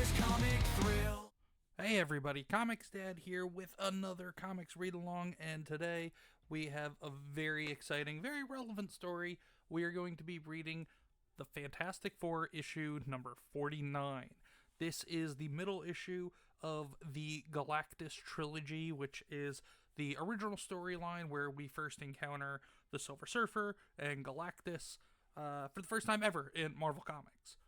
this comic thrill. Hey everybody, Comics Dad here with another comics read-along, and today we have a very exciting, very relevant story. We are going to be reading the Fantastic Four issue number 49. This is the middle issue of the Galactus trilogy, which is the original storyline where we first encounter the Silver Surfer and Galactus for the first time ever in Marvel Comics.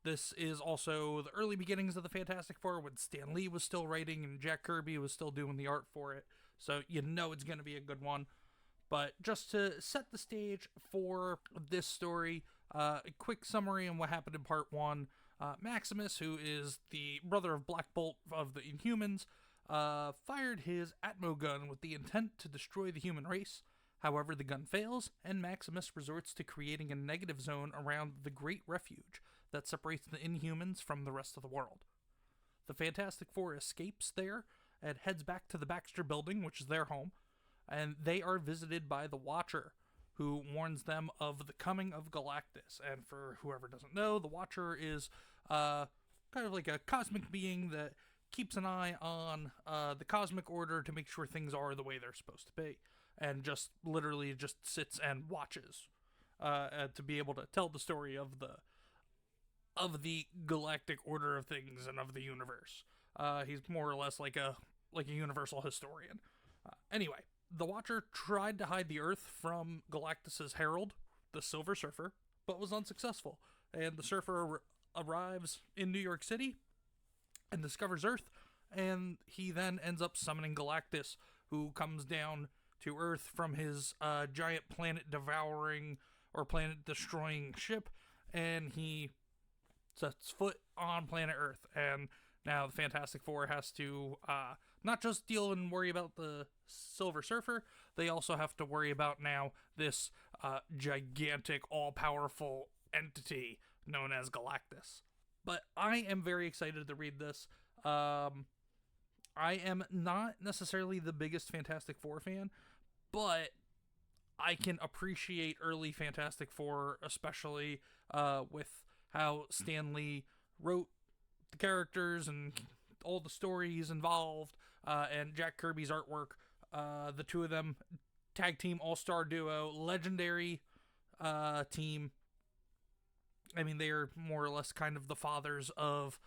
This is also the early beginnings of the Fantastic Four when Stan Lee was still writing and Jack Kirby was still doing the art for it. So you know it's going to be a good one. But just to set the stage for this story, a quick summary on what happened in part one. Maximus, who is the brother of Black Bolt of the Inhumans, fired his Atmo gun with the intent to destroy the human race. However, the gun fails, and Maximus resorts to creating a negative zone around the Great Refuge that separates the Inhumans from the rest of the world. The Fantastic Four escapes there and heads back to the Baxter Building, which is their home, and they are visited by the Watcher, who warns them of the coming of Galactus. And for whoever doesn't know, the Watcher is kind of like a cosmic being that keeps an eye on the cosmic order to make sure things are the way they're supposed to be, and just literally just sits and watches to be able to tell the story of the galactic order of things and of the universe. He's more or less like a universal historian. Anyway, the Watcher tried to hide the Earth from Galactus's herald, the Silver Surfer, but was unsuccessful. And the Surfer arrives in New York City and discovers Earth, and he then ends up summoning Galactus, who comes down to Earth from his giant planet-devouring or planet-destroying ship, and he sets foot on planet Earth. And now the Fantastic Four has to not just deal and worry about the Silver Surfer, they also have to worry about now this gigantic, all-powerful entity known as Galactus. But I am very excited to read this. I am not necessarily the biggest Fantastic Four fan, but I can appreciate early Fantastic Four, especially with how Stan Lee wrote the characters and all the stories involved, and Jack Kirby's artwork. The two of them, tag team all-star duo, legendary team. I mean, they are more or less kind of the fathers of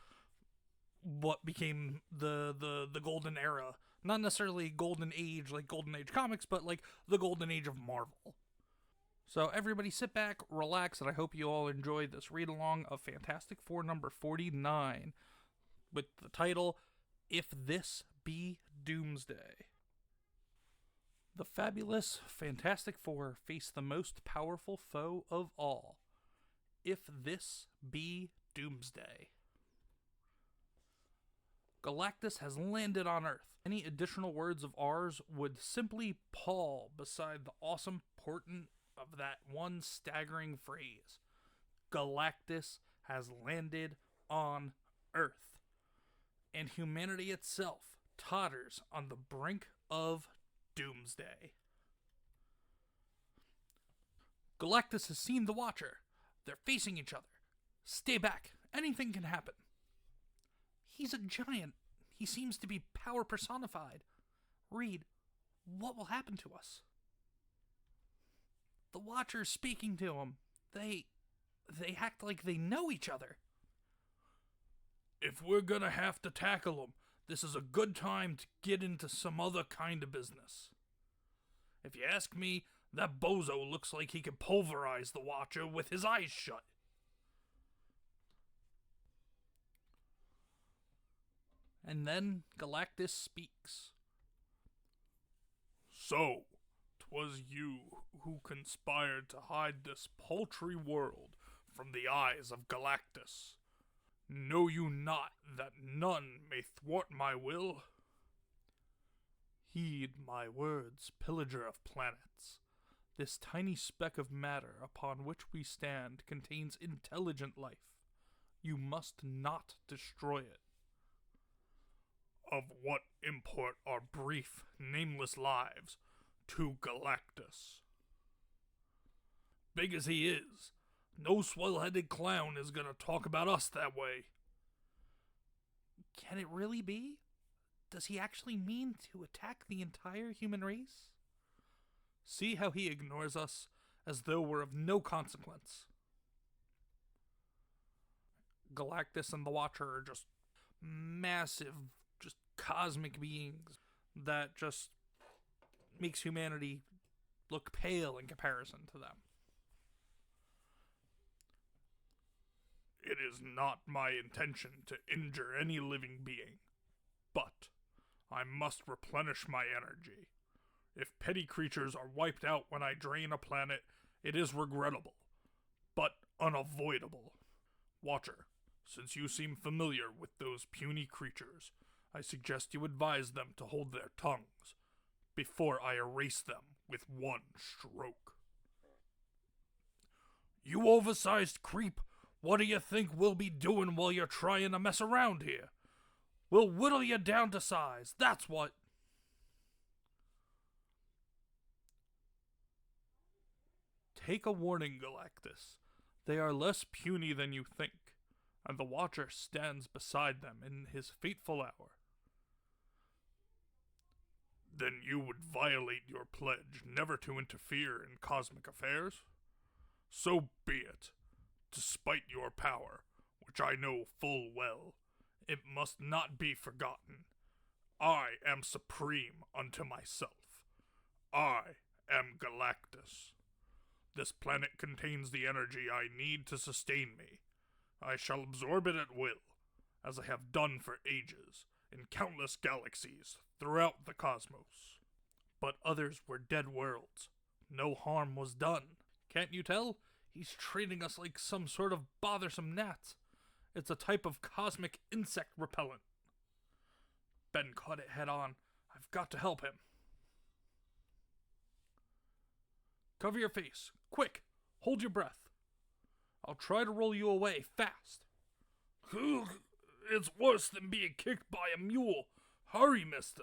what became the golden era. Not necessarily golden age, like Golden Age comics, but like the golden age of Marvel. So everybody sit back, relax, and I hope you all enjoy this read-along of Fantastic Four number 49 with the title, If This Be Doomsday. The fabulous Fantastic Four face the most powerful foe of all. If this be Doomsday. Galactus has landed on Earth. Any additional words of ours would simply pall beside the awesome portent of that one staggering phrase. Galactus has landed on Earth. And humanity itself totters on the brink of Doomsday. Galactus has seen the Watcher. They're facing each other. Stay back. Anything can happen. He's a giant. He seems to be power personified. Reed, what will happen to us? The Watcher's speaking to him. They act like they know each other. If we're gonna have to tackle him, this is a good time to get into some other kind of business. If you ask me, that bozo looks like he could pulverize the Watcher with his eyes shut. And then Galactus speaks. So, 'twas you who conspired to hide this paltry world from the eyes of Galactus. Know you not that none may thwart my will? Heed my words, pillager of planets. This tiny speck of matter upon which we stand contains intelligent life. You must not destroy it. Of what import are brief, nameless lives to Galactus? Big as he is, no swell-headed clown is gonna talk about us that way. Can it really be? Does he actually mean to attack the entire human race? See how he ignores us as though we're of no consequence. Galactus and the Watcher are just massive, just cosmic beings that just makes humanity look pale in comparison to them. It is not my intention to injure any living being, but I must replenish my energy. If petty creatures are wiped out when I drain a planet, it is regrettable, but unavoidable. Watcher, since you seem familiar with those puny creatures, I suggest you advise them to hold their tongues before I erase them with one stroke. You oversized creep, what do you think we'll be doing while you're trying to mess around here? We'll whittle you down to size, that's what. Take a warning, Galactus. They are less puny than you think, and the Watcher stands beside them in his fateful hour. Then you would violate your pledge never to interfere in cosmic affairs? So be it. Despite your power, which I know full well, it must not be forgotten. I am supreme unto myself. I am Galactus. This planet contains the energy I need to sustain me. I shall absorb it at will, as I have done for ages, in countless galaxies throughout the cosmos. But others were dead worlds. No harm was done. Can't you tell? He's treating us like some sort of bothersome gnat. It's a type of cosmic insect repellent. Ben caught it head on. I've got to help him. Cover your face. Quick! Hold your breath. I'll try to roll you away fast. It's worse than being kicked by a mule. Hurry, mister.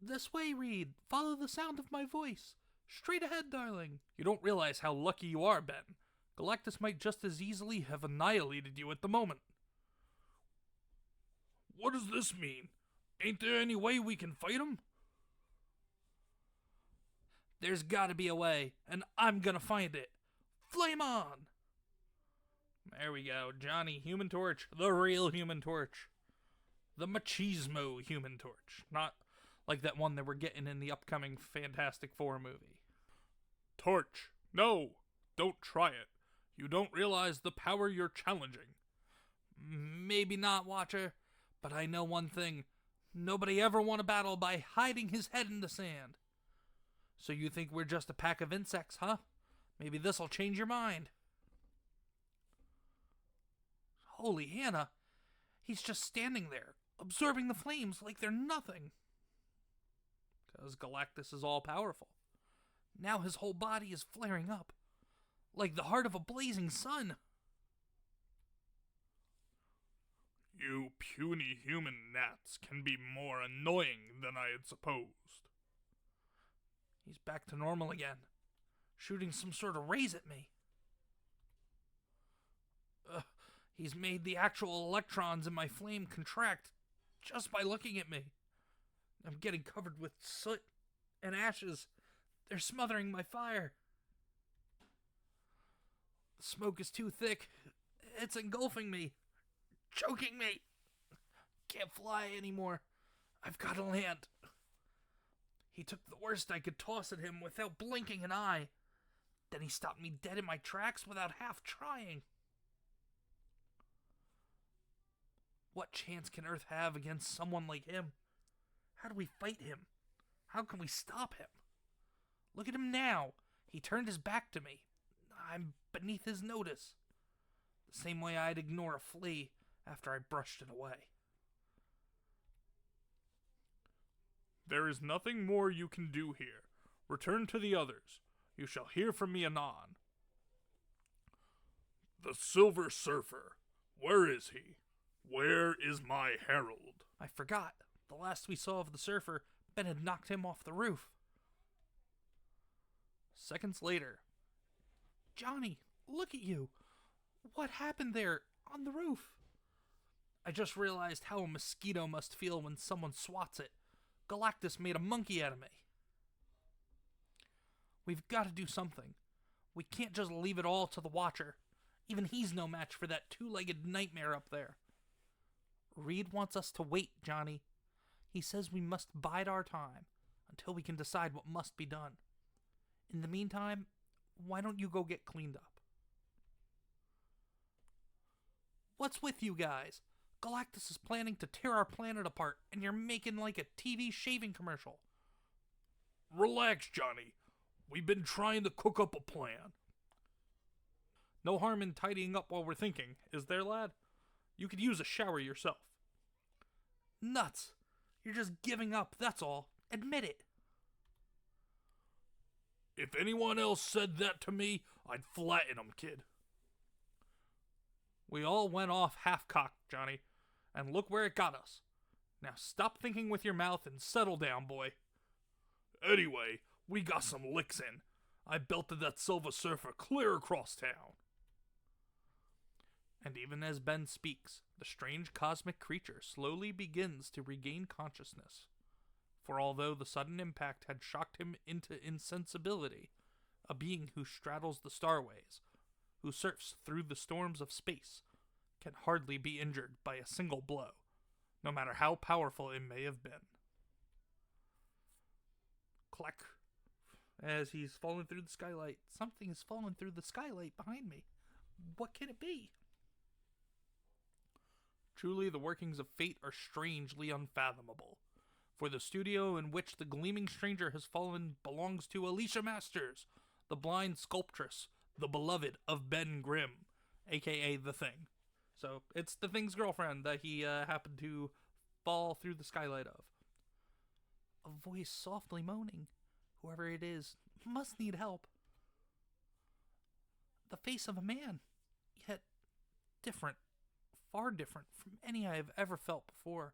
This way, Reed. Follow the sound of my voice. Straight ahead, darling. You don't realize how lucky you are, Ben. Galactus might just as easily have annihilated you at the moment. What does this mean? Ain't there any way we can fight him? There's gotta be a way, and I'm gonna find it. Flame on! There we go. Johnny, Human Torch. The real Human Torch. The machismo Human Torch. Not like that one that we're getting in the upcoming Fantastic Four movie. Torch. No! Don't try it. You don't realize the power you're challenging. Maybe not, Watcher, but I know one thing. Nobody ever won a battle by hiding his head in the sand. So you think we're just a pack of insects, huh? Maybe this'll change your mind. Holy Hannah, he's just standing there, absorbing the flames like they're nothing. Because Galactus is all-powerful. Now his whole body is flaring up, like the heart of a blazing sun. You puny human gnats can be more annoying than I had supposed. He's back to normal again, shooting some sort of rays at me. He's made the actual electrons in my flame contract just by looking at me. I'm getting covered with soot and ashes. They're smothering my fire. The smoke is too thick. It's engulfing me, choking me. Can't fly anymore. I've got to land. He took the worst I could toss at him without blinking an eye. Then he stopped me dead in my tracks without half trying. What chance can Earth have against someone like him? How do we fight him? How can we stop him? Look at him now. He turned his back to me. I'm beneath his notice. The same way I'd ignore a flea after I brushed it away. There is nothing more you can do here. Return to the others. You shall hear from me anon. The Silver Surfer. Where is he? Where is my herald? I forgot. The last we saw of the surfer, Ben had knocked him off the roof. Seconds later. Johnny, look at you. What happened there on the roof? I just realized how a mosquito must feel when someone swats it. Galactus made a monkey out of me. We've got to do something. We can't just leave it all to the Watcher. Even he's no match for that two-legged nightmare up there. Reed wants us to wait, Johnny. He says we must bide our time until we can decide what must be done. In the meantime, why don't you go get cleaned up? What's with you guys? Galactus is planning to tear our planet apart, and you're making like a TV shaving commercial. Relax, Johnny. We've been trying to cook up a plan. No harm in tidying up while we're thinking, is there, lad? You could use a shower yourself. Nuts. You're just giving up, that's all. Admit it. If anyone else said that to me, I'd flatten them, kid. We all went off half-cocked, Johnny, and look where it got us. Now stop thinking with your mouth and settle down, boy. Anyway, we got some licks in. I belted that Silver Surfer clear across town. And even as Ben speaks, the strange cosmic creature slowly begins to regain consciousness. For although the sudden impact had shocked him into insensibility, a being who straddles the starways, who surfs through the storms of space, can hardly be injured by a single blow, no matter how powerful it may have been. Clack. As he's falling through the skylight, something is falling through the skylight behind me. What can it be? Truly, the workings of fate are strangely unfathomable. For the studio in which the gleaming stranger has fallen belongs to Alicia Masters, the blind sculptress, the beloved of Ben Grimm, aka The Thing. So, it's The Thing's girlfriend that he happened to fall through the skylight of. A voice softly moaning. Whoever it is must need help. The face of a man, yet different, far different from any I have ever felt before.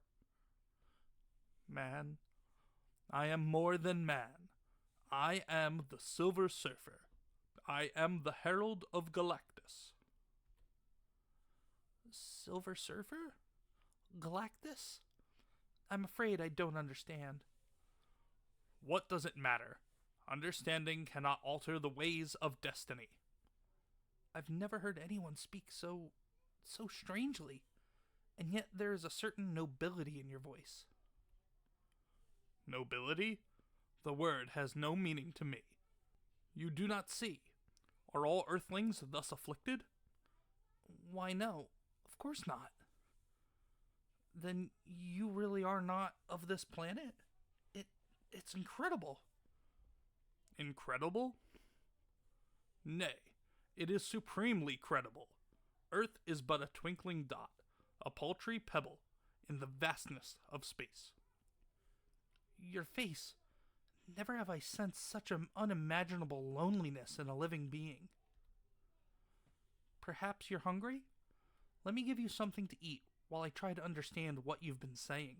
Man, I am more than man. I am the Silver Surfer. I am the Herald of Galactus. Silver Surfer? Galactus? I'm afraid I don't understand. What does it matter? Understanding cannot alter the ways of destiny. I've never heard anyone speak so strangely, and yet there is a certain nobility in your voice. Nobility? The word has no meaning to me. You do not see. Are all earthlings thus afflicted? Why no, of course not. Then you really are not of this planet? It's incredible. Incredible? Nay, it is supremely credible. Earth is but a twinkling dot, a paltry pebble, in the vastness of space. Your face. Never have I sensed such an unimaginable loneliness in a living being. Perhaps you're hungry? Let me give you something to eat while I try to understand what you've been saying.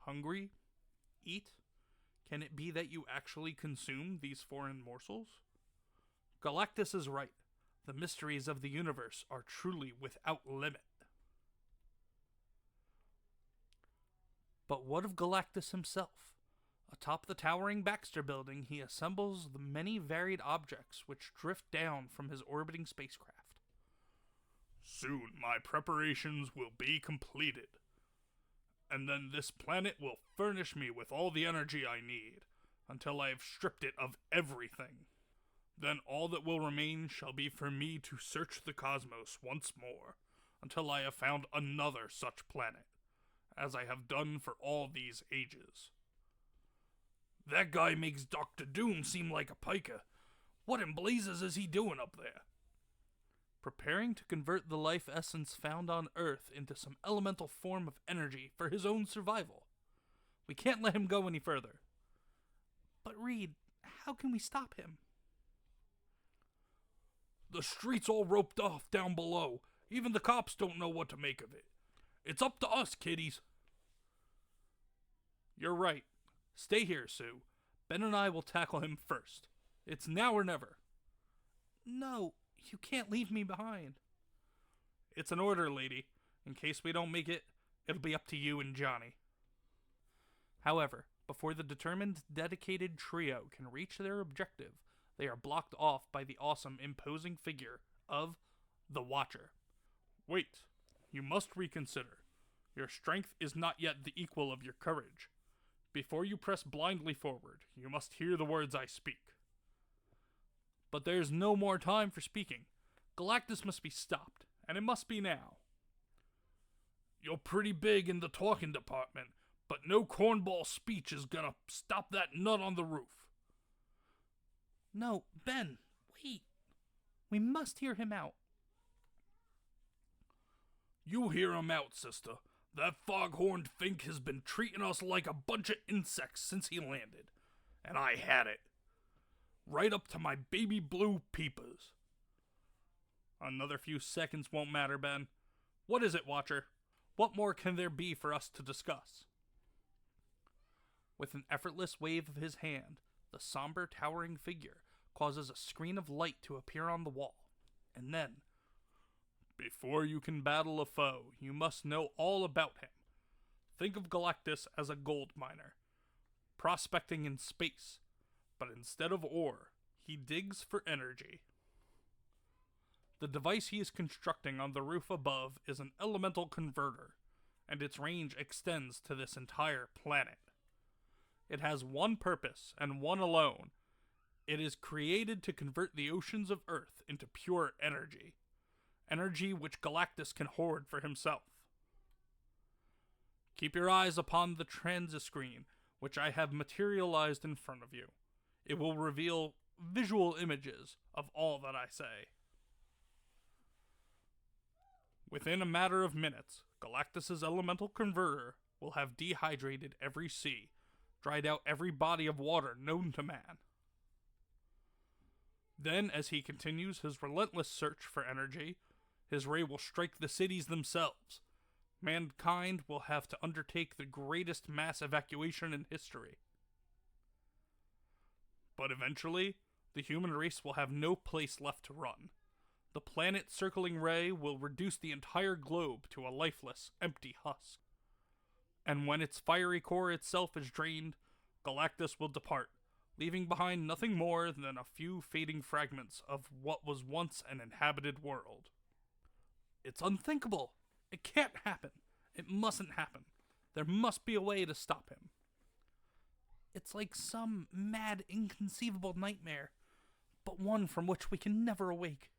Hungry? Eat? Can it be that you actually consume these foreign morsels? Galactus is right. The mysteries of the universe are truly without limit. But what of Galactus himself? Atop the towering Baxter building, he assembles the many varied objects which drift down from his orbiting spacecraft. Soon my preparations will be completed, and then this planet will furnish me with all the energy I need, until I have stripped it of everything. Then all that will remain shall be for me to search the cosmos once more, until I have found another such planet, as I have done for all these ages. That guy makes Dr. Doom seem like a piker. What in blazes is he doing up there? Preparing to convert the life essence found on Earth into some elemental form of energy for his own survival. We can't let him go any further. But Reed, how can we stop him? The street's all roped off down below. Even the cops don't know what to make of it. It's up to us, kiddies. You're right. Stay here, Sue. Ben and I will tackle him first. It's now or never. No, you can't leave me behind. It's an order, lady. In case we don't make it, it'll be up to you and Johnny. However, before the determined, dedicated trio can reach their objective, they are blocked off by the awesome, imposing figure of the Watcher. Wait, you must reconsider. Your strength is not yet the equal of your courage. Before you press blindly forward, you must hear the words I speak. But there's no more time for speaking. Galactus must be stopped, and it must be now. You're pretty big in the talking department, but no cornball speech is gonna stop that nut on the roof. No, Ben, wait. We must hear him out. You hear him out, sister. That foghorned Fink has been treating us like a bunch of insects since he landed. And I had it. Right up to my baby blue peepers. Another few seconds won't matter, Ben. What is it, Watcher? What more can there be for us to discuss? With an effortless wave of his hand, the somber, towering figure causes a screen of light to appear on the wall. And then, before you can battle a foe, you must know all about him. Think of Galactus as a gold miner, prospecting in space, but instead of ore, he digs for energy. The device he is constructing on the roof above is an elemental converter, and its range extends to this entire planet. It has one purpose, and one alone. It is created to convert the oceans of Earth into pure energy. Energy which Galactus can hoard for himself. Keep your eyes upon the transit screen, which I have materialized in front of you. It will reveal visual images of all that I say. Within a matter of minutes, Galactus's elemental converter will have dehydrated every sea, dried out every body of water known to man. Then, as he continues his relentless search for energy, his ray will strike the cities themselves. Mankind will have to undertake the greatest mass evacuation in history. But eventually, the human race will have no place left to run. The planet-circling ray will reduce the entire globe to a lifeless, empty husk. And when its fiery core itself is drained, Galactus will depart, leaving behind nothing more than a few fading fragments of what was once an inhabited world. It's unthinkable. It can't happen. It mustn't happen. There must be a way to stop him. It's like some mad, inconceivable nightmare, but one from which we can never awake.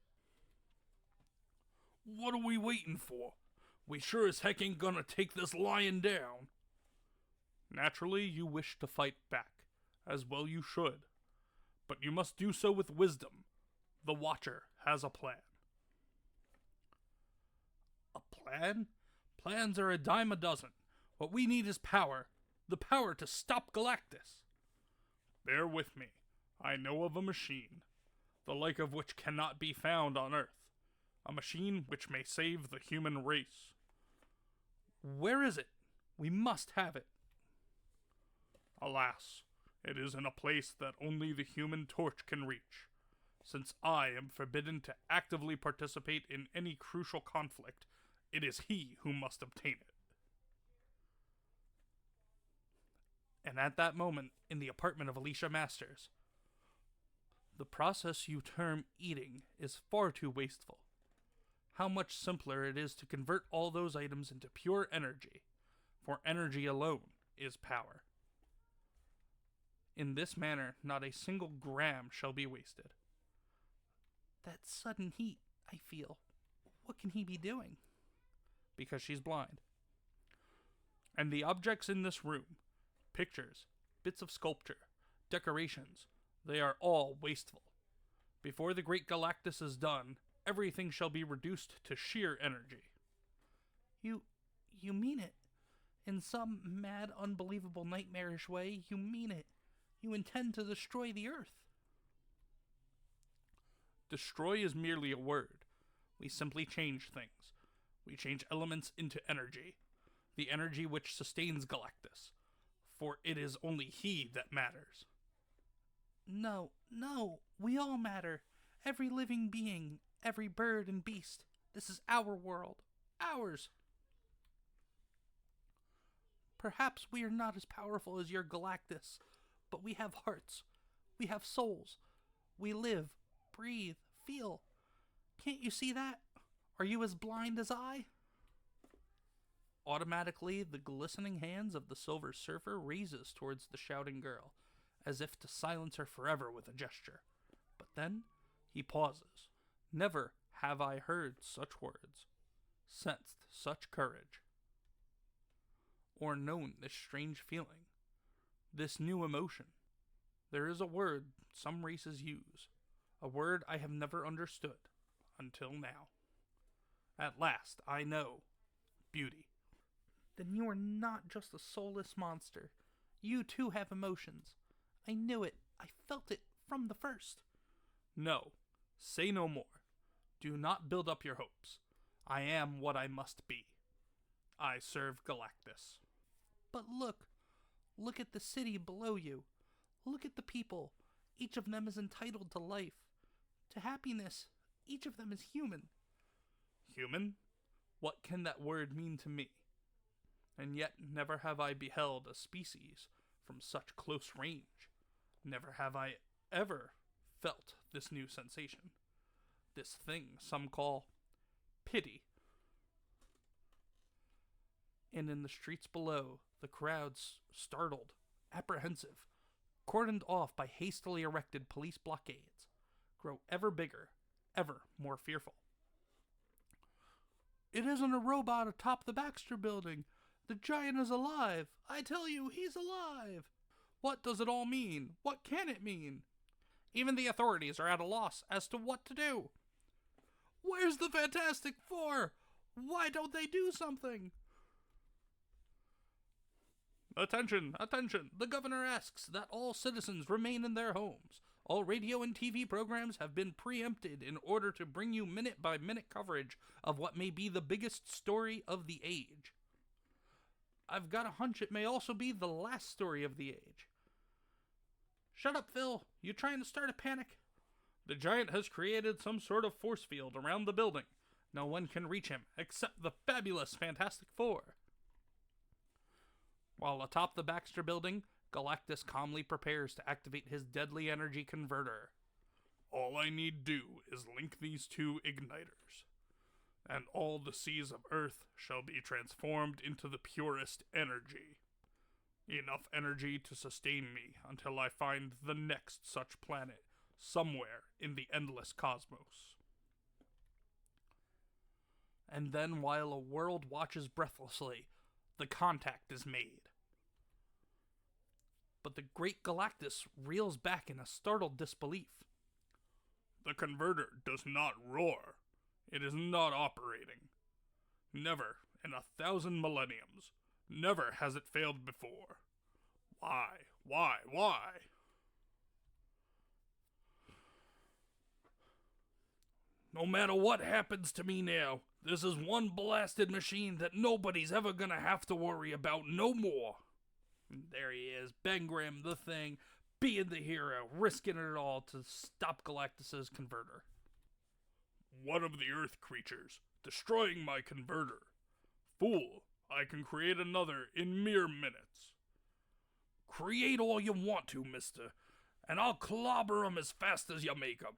What are we waiting for? We sure as heck ain't gonna take this lion down. Naturally, you wish to fight back, as well you should. But you must do so with wisdom. The Watcher has a plan. A plan? Plans are a dime a dozen. What we need is power. The power to stop Galactus. Bear with me. I know of a machine, the like of which cannot be found on Earth. A machine which may save the human race. Where is it? We must have it. Alas, it is in a place that only the Human Torch can reach. Since I am forbidden to actively participate in any crucial conflict, it is he who must obtain it. And at that moment, in the apartment of Alicia Masters, the process you term eating is far too wasteful. How much simpler it is to convert all those items into pure energy, for energy alone is power. In this manner, not a single gram shall be wasted. That sudden heat, I feel. What can he be doing? Because she's blind. And the objects in this room, pictures, bits of sculpture, decorations, they are all wasteful. Before the great Galactus is done, everything shall be reduced to sheer energy. You mean it? In some mad, unbelievable, nightmarish way, you mean it. You intend to destroy the Earth. Destroy is merely a word. We simply change things. We change elements into energy. The energy which sustains Galactus. For it is only he that matters. No, we all matter. Every living being, every bird and beast. This is our world. Ours. Perhaps we are not as powerful as your Galactus, but we have hearts. We have souls. We live, breathe, feel. Can't you see that? Are you as blind as I? Automatically, the glistening hands of the Silver Surfer raises towards the shouting girl, as if to silence her forever with a gesture. But then, he pauses. Never have I heard such words, sensed such courage, or known this strange feeling, this new emotion. There is a word some races use, a word I have never understood until now. At last, I know beauty. Then you are not just a soulless monster. You too have emotions. I knew it. I felt it from the first. No, say no more. Do not build up your hopes. I am what I must be. I serve Galactus. But look at the city below you. Look at the people. Each of them is entitled to life, to happiness. Each of them is human. Human? What can that word mean to me? And yet never have I beheld a species from such close range. Never have I ever felt this new sensation. This thing some call pity. And in the streets below, the crowds, startled, apprehensive, cordoned off by hastily erected police blockades, grow ever bigger, ever more fearful. It isn't a robot atop the Baxter building. The giant is alive. I tell you, he's alive. What does it all mean? What can it mean? Even the authorities are at a loss as to what to do. Where's the Fantastic Four? Why don't they do something? Attention, attention. The governor asks that all citizens remain in their homes. All radio and TV programs have been preempted in order to bring you minute-by-minute coverage of what may be the biggest story of the age. I've got a hunch it may also be the last story of the age. Shut up, Phil. You trying to start a panic? The giant has created some sort of force field around the building. No one can reach him except the fabulous Fantastic Four. While atop the Baxter building, Galactus calmly prepares to activate his deadly energy converter. All I need do is link these two igniters, and all the seas of Earth shall be transformed into the purest energy. Enough energy to sustain me until I find the next such planet somewhere in the endless cosmos. And then, while a world watches breathlessly, the contact is made. But the great Galactus reels back in a startled disbelief. The converter does not roar. It is not operating. Never in 1,000 millenniums. Never has it failed before. Why? No matter what happens to me now, this is one blasted machine that nobody's ever gonna have to worry about no more. And there he is, Ben Grimm, the Thing, being the hero, risking it all to stop Galactus's converter. One of the Earth creatures, destroying my converter. Fool, I can create another in mere minutes. Create all you want to, mister, and I'll clobber 'em as fast as you make 'em.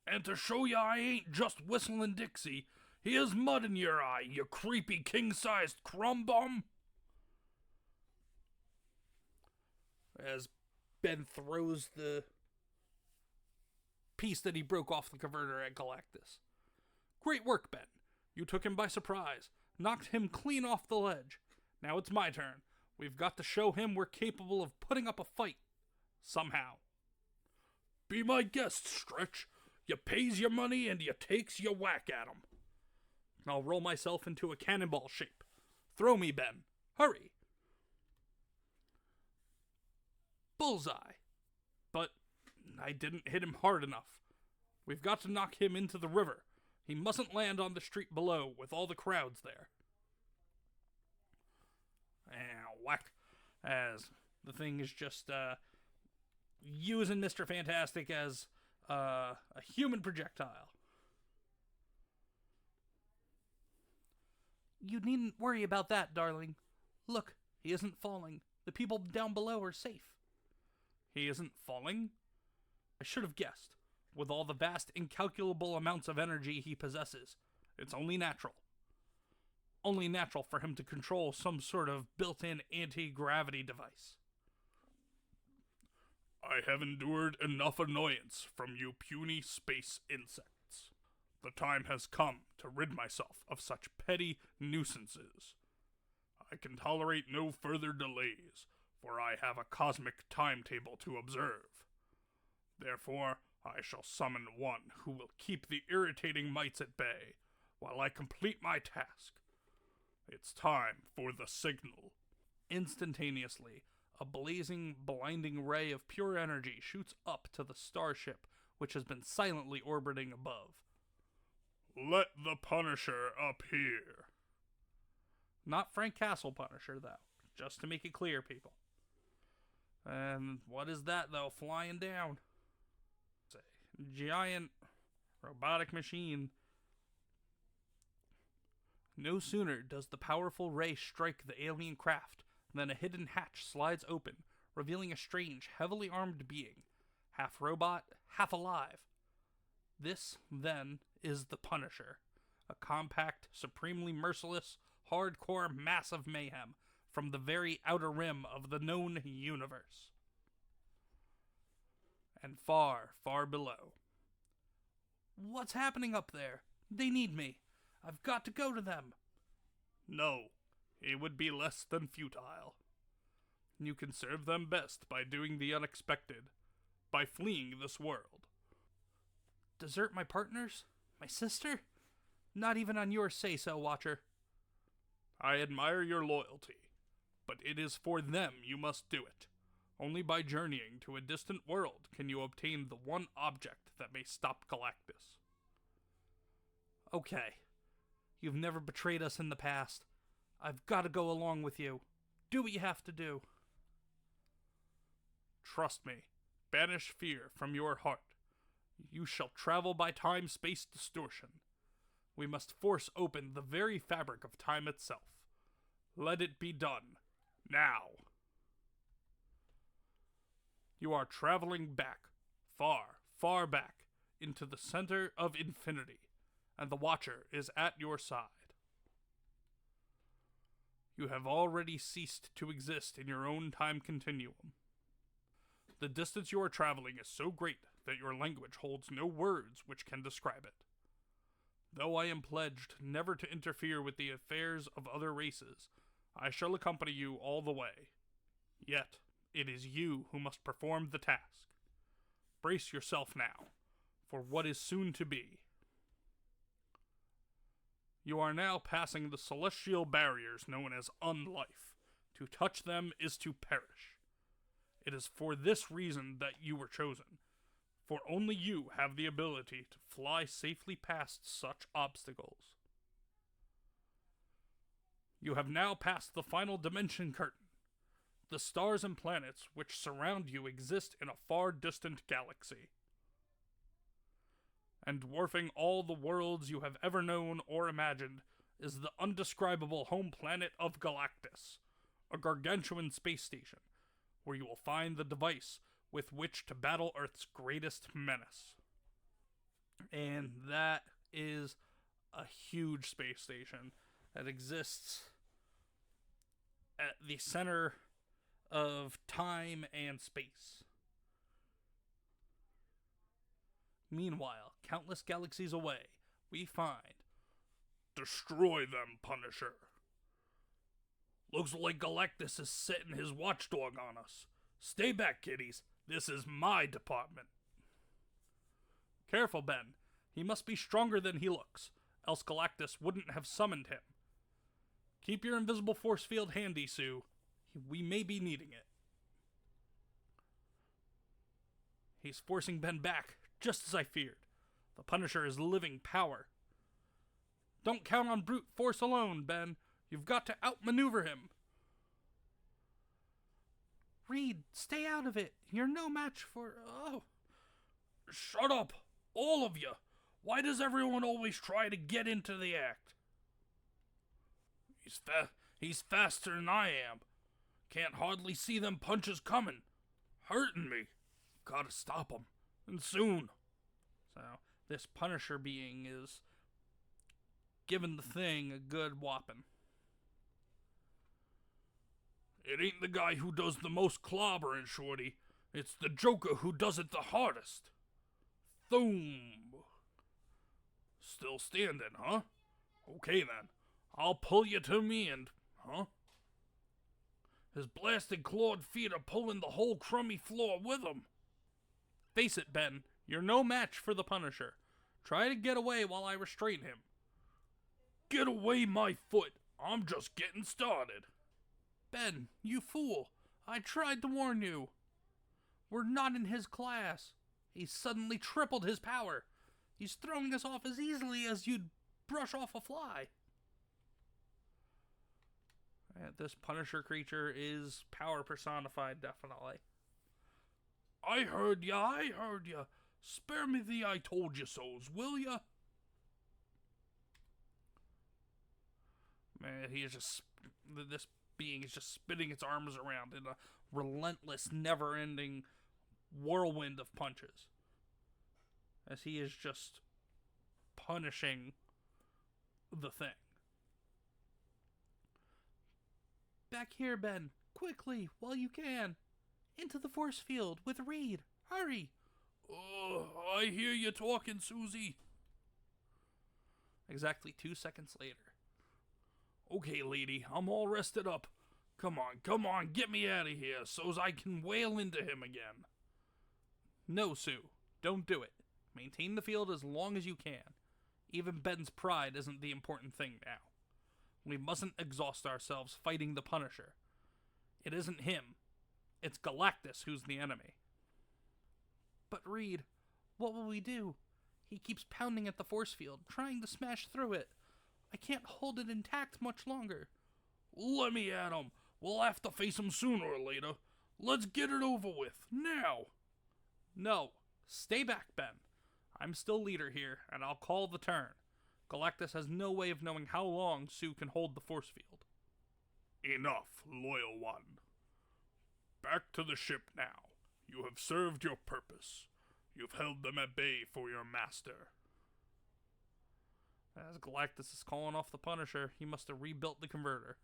And to show you I ain't just whistling Dixie, here's mud in your eye, you creepy king-sized crumb bum. As Ben throws the piece that he broke off the converter at Galactus. Great work, Ben. You took him by surprise, knocked him clean off the ledge. Now it's my turn. We've got to show him we're capable of putting up a fight. Somehow. Be my guest, Stretch. You pays your money and you takes your whack at 'em. I'll roll myself into a cannonball shape. Throw me, Ben. Hurry. Bullseye. But I didn't hit him hard enough. We've got to knock him into the river. He mustn't land on the street below with all the crowds there. And whack. As the thing is just using Mr. Fantastic as a human projectile. You needn't worry about that, darling. Look, he isn't falling. The people down below are safe. He isn't falling? I should have guessed. With all the vast, incalculable amounts of energy he possesses, it's only natural. Only natural for him to control some sort of built-in anti-gravity device. I have endured enough annoyance from you puny space insects. The time has come to rid myself of such petty nuisances. I can tolerate no further delays, for I have a cosmic timetable to observe. Therefore, I shall summon one who will keep the irritating mites at bay while I complete my task. It's time for the signal. Instantaneously, a blazing, blinding ray of pure energy shoots up to the starship, which has been silently orbiting above. Let the Punisher appear. Not Frank Castle Punisher, though, just to make it clear, people. And what is that, though, flying down? It's a giant robotic machine. No sooner does the powerful ray strike the alien craft than a hidden hatch slides open, revealing a strange, heavily armed being, half robot, half alive. This, then, is the Punisher, a compact, supremely merciless, hardcore mass of mayhem from the very outer rim of the known universe. And far, far below. What's happening up there? They need me. I've got to go to them. No, it would be less than futile. You can serve them best by doing the unexpected, by fleeing this world. Desert my partners? My sister? Not even on your say-so, Watcher. I admire your loyalty, but it is for them you must do it. Only by journeying to a distant world can you obtain the one object that may stop Galactus. Okay. You've never betrayed us in the past. I've got to go along with you. Do what you have to do. Trust me. Banish fear from your heart. You shall travel by time-space distortion. We must force open the very fabric of time itself. Let it be done. Now. You are traveling back, far, far back, into the center of infinity, and the Watcher is at your side. You have already ceased to exist in your own time continuum. The distance you are traveling is so great that your language holds no words which can describe it. Though I am pledged never to interfere with the affairs of other races, I shall accompany you all the way. Yet, it is you who must perform the task. Brace yourself now, for what is soon to be. You are now passing the celestial barriers known as unlife. To touch them is to perish. It is for this reason that you were chosen, for only you have the ability to fly safely past such obstacles. You have now passed the final dimension curtain. The stars and planets which surround you exist in a far distant galaxy. And dwarfing all the worlds you have ever known or imagined is the undescribable home planet of Galactus, a gargantuan space station, where you will find the device with which to battle Earth's greatest menace. And that is a huge space station that exists at the center of time and space. Meanwhile, countless galaxies away, we find... Destroy them, Punisher. Looks like Galactus is setting his watchdog on us. Stay back, kiddies. This is my department. Careful, Ben. He must be stronger than he looks, else Galactus wouldn't have summoned him. Keep your invisible force field handy, Sue. We may be needing it. He's forcing Ben back, just as I feared. The Punisher is living power. Don't count on brute force alone, Ben. You've got to outmaneuver him. Reed, stay out of it. You're no match for... Oh. Shut up, all of you. Why does everyone always try to get into the act? He's faster than I am. Can't hardly see them punches coming. Hurting me. Gotta stop him. And soon. So, this Punisher being is giving the thing a good whopping. It ain't the guy who does the most clobbering, Shorty. It's the Joker who does it the hardest. Thoom. Still standing, huh? Okay then. I'll pull you to me and... Huh? His blasted clawed feet are pulling the whole crummy floor with him. Face it, Ben. You're no match for the Punisher. Try to get away while I restrain him. Get away my foot. I'm just getting started. Ben, you fool. I tried to warn you. We're not in his class. He's suddenly tripled his power. He's throwing us off as easily as you'd brush off a fly. This Punisher creature is power personified, definitely. I heard ya. Spare me the I told you so's, will ya? Man, this being is just spinning its arms around in a relentless, never-ending whirlwind of punches. As he is just punishing the thing. Back here, Ben. Quickly, while you can. Into the force field with Reed. Hurry. I hear you talking, Susie. Exactly 2 seconds later. Okay, lady, I'm all rested up. Come on, get me out of here so's I can wail into him again. No, Sue. Don't do it. Maintain the field as long as you can. Even Ben's pride isn't the important thing now. We mustn't exhaust ourselves fighting the Punisher. It isn't him. It's Galactus who's the enemy. But Reed, what will we do? He keeps pounding at the force field, trying to smash through it. I can't hold it intact much longer. Let me at him. We'll have to face him sooner or later. Let's get it over with, now. No, stay back, Ben. I'm still leader here, and I'll call the turn. Galactus has no way of knowing how long Sue can hold the force field. Enough, loyal one. Back to the ship now. You have served your purpose. You've held them at bay for your master. As Galactus is calling off the Punisher, he must have rebuilt the converter.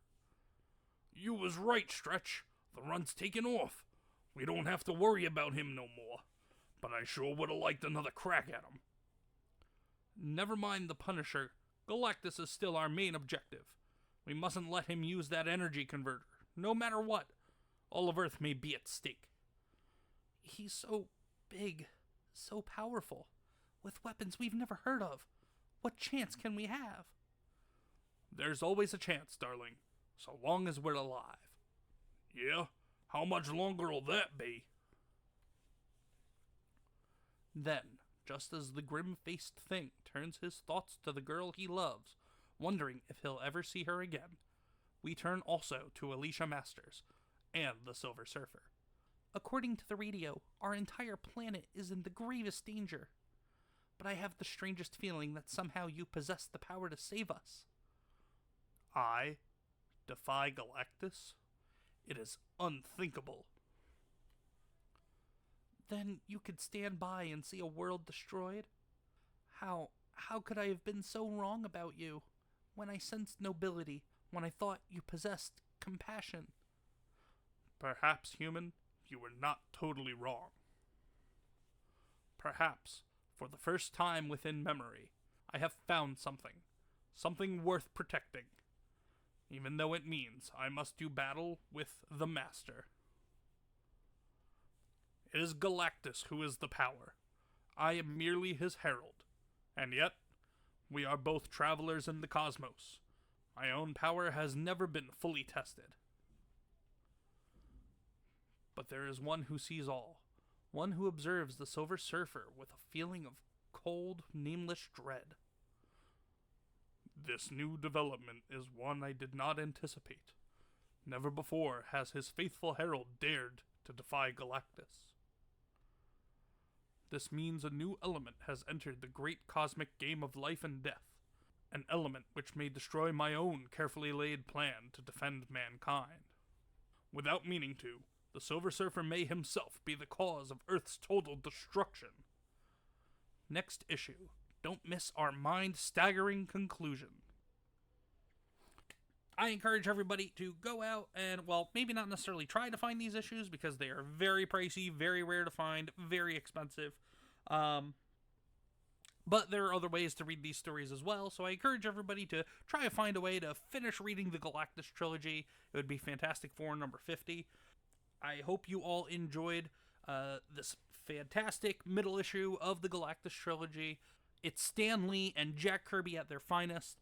You was right, Stretch. The run's taken off. We don't have to worry about him no more. But I sure would have liked another crack at him. Never mind the Punisher. Galactus is still our main objective. We mustn't let him use that energy converter, no matter what. All of Earth may be at stake. He's so big, so powerful, with weapons we've never heard of. What chance can we have? There's always a chance, darling, so long as we're alive. Yeah? How much longer'll that be? Then, just as the grim-faced thing turns his thoughts to the girl he loves, wondering if he'll ever see her again, we turn also to Alicia Masters and the Silver Surfer. According to the radio, our entire planet is in the gravest danger. But I have the strangest feeling that somehow you possess the power to save us. I defy Galactus? It is unthinkable. Then you could stand by and see a world destroyed? How could I have been so wrong about you, when I sensed nobility, when I thought you possessed compassion? Perhaps, human, you were not totally wrong. Perhaps, for the first time within memory, I have found something worth protecting, even though it means I must do battle with the Master. It is Galactus who is the power. I am merely his herald, and yet, we are both travelers in the cosmos. My own power has never been fully tested. But there is one who sees all, one who observes the Silver Surfer with a feeling of cold, nameless dread. This new development is one I did not anticipate. Never before has his faithful herald dared to defy Galactus. This means a new element has entered the great cosmic game of life and death, an element which may destroy my own carefully laid plan to defend mankind. Without meaning to, the Silver Surfer may himself be the cause of Earth's total destruction. Next issue. Don't miss our mind-staggering conclusion. I encourage everybody to go out and, well, maybe not necessarily try to find these issues because they are very pricey, very rare to find, very expensive. But there are other ways to read these stories as well, so I encourage everybody to try to find a way to finish reading the Galactus trilogy. It would be Fantastic Four number 50. I hope you all enjoyed this fantastic middle issue of the Galactus trilogy. It's Stan Lee and Jack Kirby at their finest,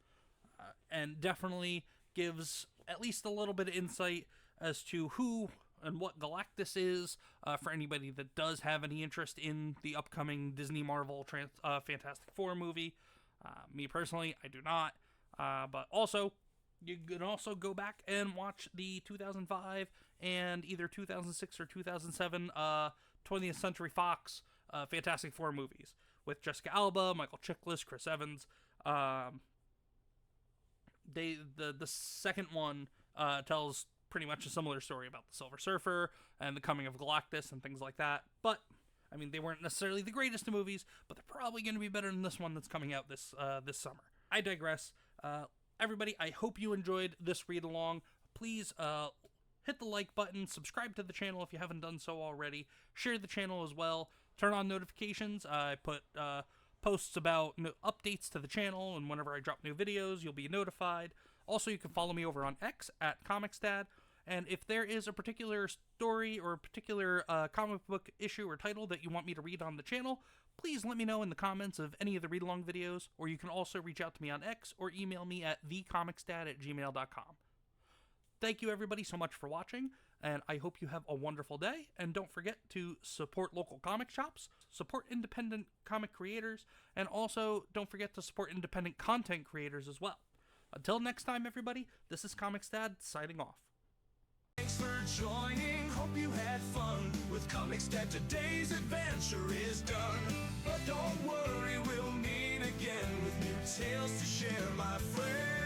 and definitely gives at least a little bit of insight as to who and what Galactus is, for anybody that does have any interest in the upcoming Disney Marvel Fantastic Four movie. Me personally, I do not. But also, you can also go back and watch the 2005 and either 2006 or 2007 20th Century Fox Fantastic Four movies with Jessica Alba, Michael Chiklis, Chris Evans. The second one tells pretty much a similar story about the Silver Surfer and the coming of Galactus and things like that. But, I mean, they weren't necessarily the greatest of movies, but they're probably going to be better than this one that's coming out this summer. I digress. Everybody, I hope you enjoyed this read-along. Please hit the like button, subscribe to the channel if you haven't done so already, share the channel as well, turn on notifications. I put posts about updates to the channel, and whenever I drop new videos, you'll be notified. Also, you can follow me over on X at ComicsDad, and if there is a particular story or a particular comic book issue or title that you want me to read on the channel, please let me know in the comments of any of the read-along videos, or you can also reach out to me on X or email me at thecomicsdad@gmail.com. Thank you everybody so much for watching, and I hope you have a wonderful day, and don't forget to support local comic shops, support independent comic creators, and also don't forget to support independent content creators as well. Until next time, everybody, this is ComicsDad signing off. Thanks for joining, hope you had fun with ComicsDad. Today's adventure is done, but don't worry, we'll meet again with new tales to share, my friend.